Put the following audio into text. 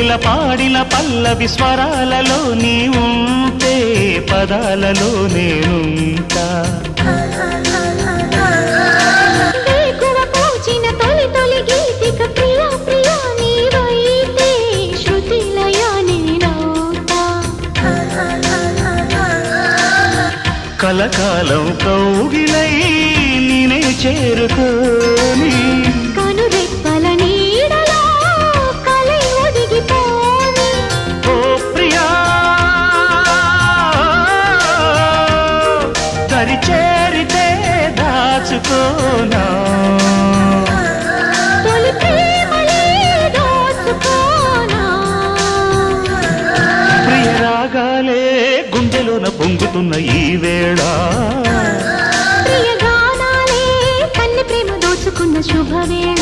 కోకిల పాడిన పల్లవి స్వరాలలో నీ ఉంటే పదాలలో నేనుంటా కలకాలం కౌగిలై నేనే చేరుకోని కనురెప్పల నీడలో కలై ఒదిగిపోని ఓ ప్రియా దరి చేరితే దాచుకోనా తొలి ప్రేమలే దోచుకోనా ప్రియ రాగాలే గుండెలోన పొంగుతున్న ఈ వేళ ప్రియ గానాలే కన్నె ప్రేమ దోచుకున్న శుభవేళ